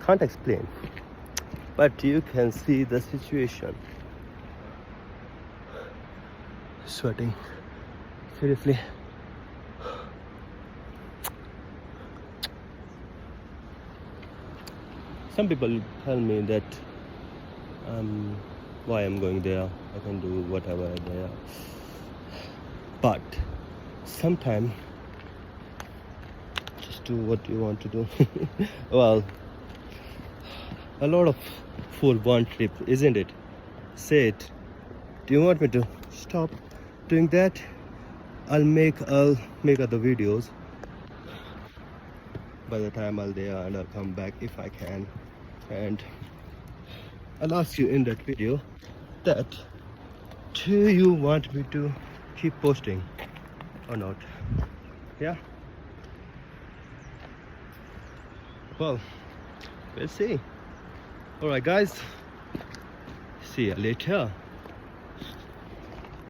can't explain, but you can see the situation. Sweating, seriously. Some people tell me that why I'm going there, I can do whatever there, but sometimes just do what you want to do. Well, a lot of fool one trip, isn't it? Say it. Do you want me to stop doing that? I'll make other videos by the time I'll there, and I'll come back if I can, and I'll ask you in that video that do you want me to keep posting or not? Yeah, well, we'll see. All right guys, see you later.